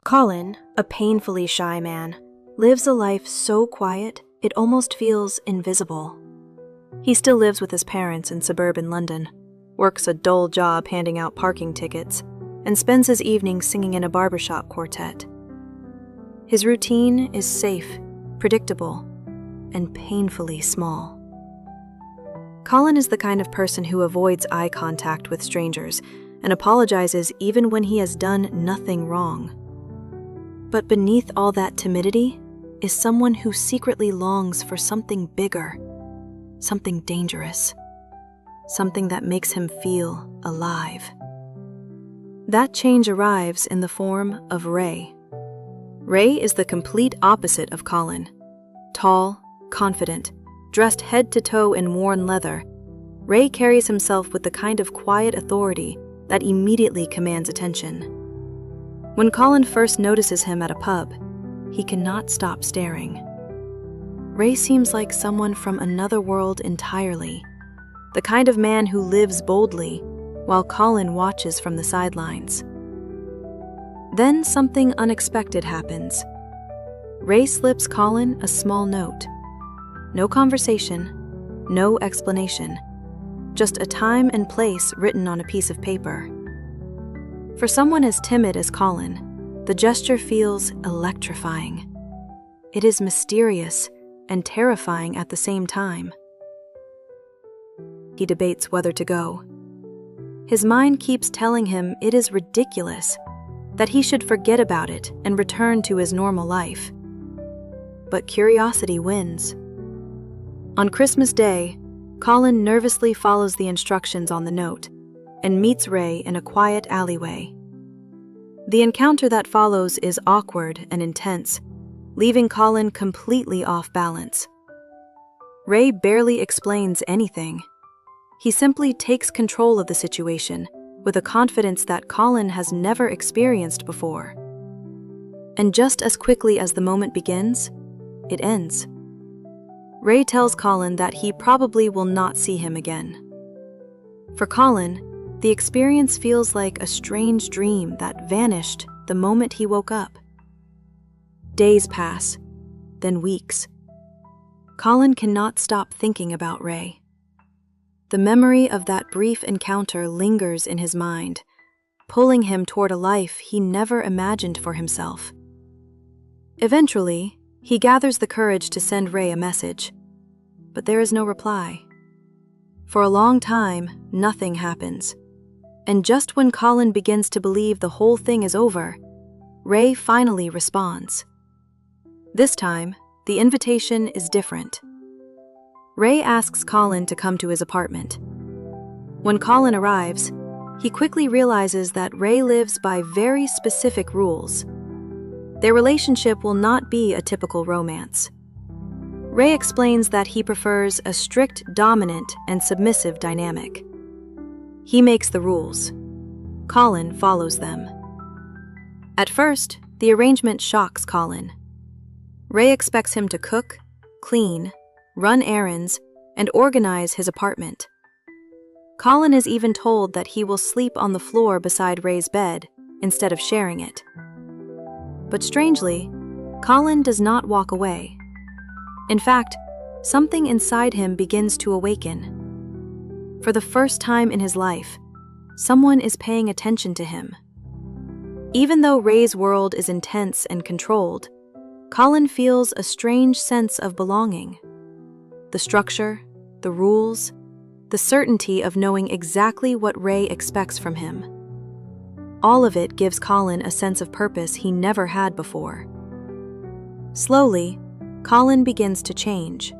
Colin, a painfully shy man, lives a life so quiet it almost feels invisible. He still lives with his parents in suburban London, works a dull job handing out parking tickets, and spends his evenings singing in a barbershop quartet. His routine is safe, predictable, and painfully small. Colin is the kind of person who avoids eye contact with strangers and apologizes even when he has done nothing wrong. But beneath all that timidity is someone who secretly longs for something bigger, something dangerous, something that makes him feel alive. That change arrives in the form of Ray. Ray is the complete opposite of Colin. Tall, confident, dressed head to toe in worn leather, Ray carries himself with the kind of quiet authority that immediately commands attention. When Colin first notices him at a pub, he cannot stop staring. Ray seems like someone from another world entirely, the kind of man who lives boldly while Colin watches from the sidelines. Then something unexpected happens. Ray slips Colin a small note. No conversation, no explanation, just a time and place written on a piece of paper. For someone as timid as Colin, the gesture feels electrifying. It is mysterious and terrifying at the same time. He debates whether to go. His mind keeps telling him it is ridiculous, that he should forget about it and return to his normal life. But curiosity wins. On Christmas Day, Colin nervously follows the instructions on the note and meets Ray in a quiet alleyway. The encounter that follows is awkward and intense, leaving Colin completely off balance. Ray barely explains anything. He simply takes control of the situation with a confidence that Colin has never experienced before. And just as quickly as the moment begins, it ends. Ray tells Colin that he probably will not see him again. For Colin, the experience feels like a strange dream that vanished the moment he woke up. Days pass, then weeks. Colin cannot stop thinking about Ray. The memory of that brief encounter lingers in his mind, pulling him toward a life he never imagined for himself. Eventually, he gathers the courage to send Ray a message, but there is no reply. For a long time, nothing happens. And just when Colin begins to believe the whole thing is over, Ray finally responds. This time, the invitation is different. Ray asks Colin to come to his apartment. When Colin arrives, he quickly realizes that Ray lives by very specific rules. Their relationship will not be a typical romance. Ray explains that he prefers a strict, dominant, and submissive dynamic. He makes the rules. Colin follows them. At first, the arrangement shocks Colin. Ray expects him to cook, clean, run errands, and organize his apartment. Colin is even told that he will sleep on the floor beside Ray's bed instead of sharing it. But strangely, Colin does not walk away. In fact, something inside him begins to awaken. For the first time in his life, someone is paying attention to him. Even though Ray's world is intense and controlled, Colin feels a strange sense of belonging. The structure, the rules, the certainty of knowing exactly what Ray expects from him. All of it gives Colin a sense of purpose he never had before. Slowly, Colin begins to change.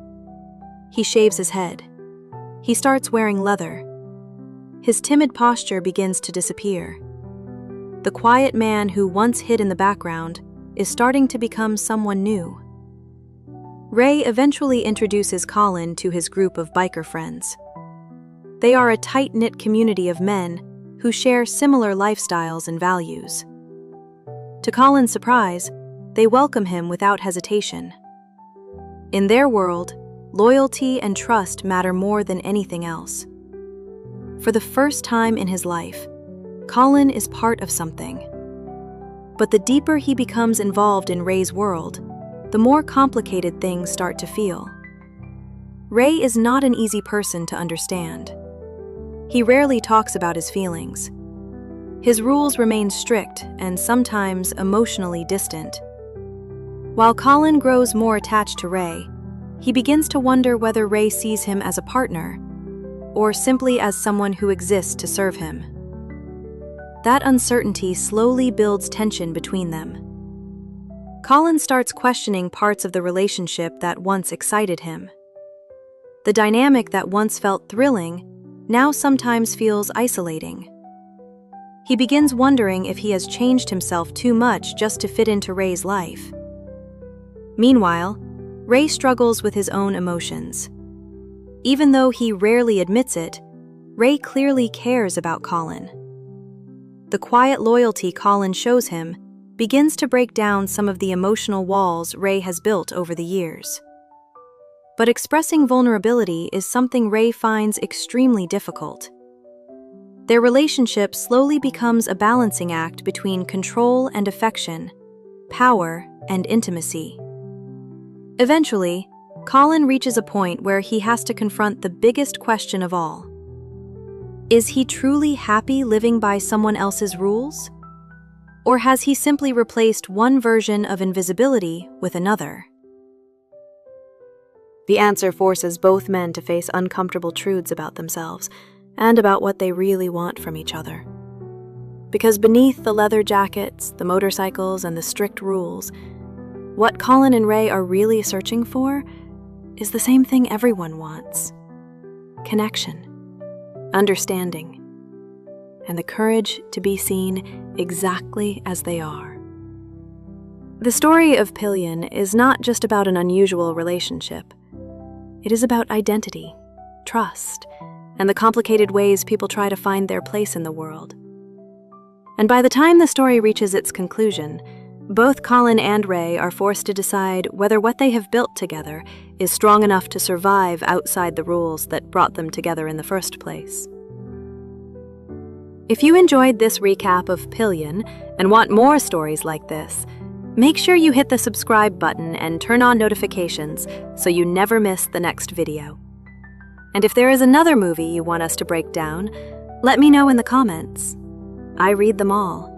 He shaves his head. He starts wearing leather. His timid posture begins to disappear. The quiet man who once hid in the background is starting to become someone new. Ray eventually introduces Colin to his group of biker friends. They are a tight-knit community of men who share similar lifestyles and values. To Colin's surprise, they welcome him without hesitation. In their world, loyalty and trust matter more than anything else. For the first time in his life, Colin is part of something. But the deeper he becomes involved in Ray's world, the more complicated things start to feel. Ray is not an easy person to understand. He rarely talks about his feelings. His rules remain strict and sometimes emotionally distant. While Colin grows more attached to Ray, he begins to wonder whether Ray sees him as a partner or simply as someone who exists to serve him. That uncertainty slowly builds tension between them. Colin starts questioning parts of the relationship that once excited him. The dynamic that once felt thrilling now sometimes feels isolating. He begins wondering if he has changed himself too much just to fit into Ray's life. Meanwhile, Ray struggles with his own emotions. Even though he rarely admits it, Ray clearly cares about Colin. The quiet loyalty Colin shows him begins to break down some of the emotional walls Ray has built over the years. But expressing vulnerability is something Ray finds extremely difficult. Their relationship slowly becomes a balancing act between control and affection, power and intimacy. Eventually, Colin reaches a point where he has to confront the biggest question of all. Is he truly happy living by someone else's rules? Or has he simply replaced one version of invisibility with another? The answer forces both men to face uncomfortable truths about themselves and about what they really want from each other. Because beneath the leather jackets, the motorcycles, and the strict rules, what Colin and Ray are really searching for is the same thing everyone wants: connection, understanding, and the courage to be seen exactly as they are. The story of Pillion is not just about an unusual relationship. It is about identity, trust, and the complicated ways people try to find their place in the world. And by the time the story reaches its conclusion, both Colin and Ray are forced to decide whether what they have built together is strong enough to survive outside the rules that brought them together in the first place. If you enjoyed this recap of Pillion and want more stories like this, make sure you hit the subscribe button and turn on notifications so you never miss the next video. And if there is another movie you want us to break down, let me know in the comments. I read them all.